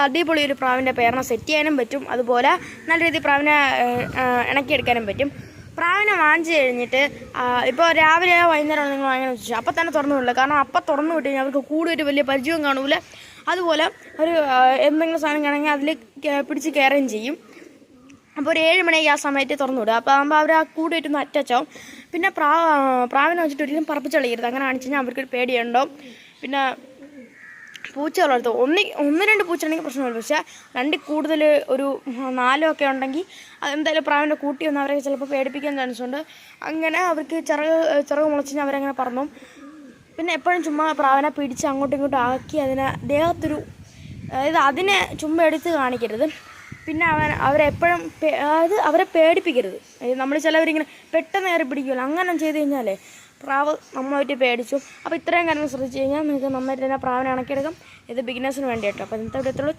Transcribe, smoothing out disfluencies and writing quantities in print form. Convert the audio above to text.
അടിപൊളി ഒരു പ്രാവിൻ്റെ പേരിനെ സെറ്റ് ചെയ്യാനും പറ്റും. അതുപോലെ നല്ല രീതിയിൽ പ്രാവിനെ ഇണക്കിയെടുക്കാനും പറ്റും. പ്രാവിനെ വാങ്ങിച്ച് കഴിഞ്ഞിട്ട് ഇപ്പോൾ രാവിലെ വൈകുന്നേരം നിങ്ങൾ വാങ്ങാൻ വെച്ചു അപ്പം തന്നെ തുറന്നു വിടില്ല. കാരണം അപ്പം തുറന്നു വിട്ട് കഴിഞ്ഞാൽ അവർക്ക് കൂടുതൽ വലിയ പരിചയവും കാണൂല. അതുപോലെ ഒരു എന്തെങ്കിലും സാധനം കാണുമെങ്കിൽ അതിൽ പിടിച്ച് കയറുകയും ചെയ്യും. അപ്പോൾ ഒരു 7 മണിയായി ആ സമയത്ത് തുറന്നു വിടുക. അപ്പോൾ ആകുമ്പോൾ അവർ ആ കൂടായിട്ടൊന്ന് അറ്റാച്ചാവും. പിന്നെ പ്രാവിനെ വെച്ചിട്ട് ഒരിക്കലും പറപ്പിച്ചളിയരുത്. അങ്ങനെ കാണിച്ചു കഴിഞ്ഞാൽ അവർക്കൊരു പേടിയുണ്ടാവും. പിന്നെ പൂച്ച വളർത്തുക, 1-2 പൂച്ച ഉണ്ടെങ്കിൽ പ്രശ്നമില്ല. പക്ഷേ 2 കൂടുതൽ ഒരു 4 ഒക്കെ ഉണ്ടെങ്കിൽ അതെന്തായാലും പ്രാവിൻ്റെ കൂട്ടി വന്ന് അവരെ ചിലപ്പോൾ പേടിപ്പിക്കാൻ ചാൻസ് ഉണ്ട്. അങ്ങനെ അവർക്ക് ചിറക് മുളച്ച് കഴിഞ്ഞാൽ അവരങ്ങനെ പറന്നു. പിന്നെ എപ്പോഴും ചുമ്മാ പ്രാവിനെ പിടിച്ച് അങ്ങോട്ടും ഇങ്ങോട്ടും ആക്കി അതിനെ ദേഹത്തൊരു അതിനെ ചുമ്മാ എടുത്ത് കാണിക്കരുത്. പിന്നെ അവരെപ്പോഴും അവരെ പേടിപ്പിക്കരുത്. നമ്മൾ ചിലവരിങ്ങനെ പെട്ടെന്ന് കയറി പിടിക്കുമല്ലോ, അങ്ങനെ ചെയ്ത് കഴിഞ്ഞാലേ പ്രാവ് നന്നായിട്ട് പേടിച്ചു. അപ്പോൾ ഇത്രയും കാര്യങ്ങൾ ശ്രദ്ധിച്ച് കഴിഞ്ഞാൽ നിങ്ങൾക്ക് നന്നായിട്ട് തന്നെ പ്രാവിനെ ഇണക്കിയെടുക്കാം. ഇത് ബിഗിനേഴ്സിന് വേണ്ടി കേട്ടോ. അപ്പോൾ ഇന്നത്തെ വീഡിയോത്തുള്ളൂ.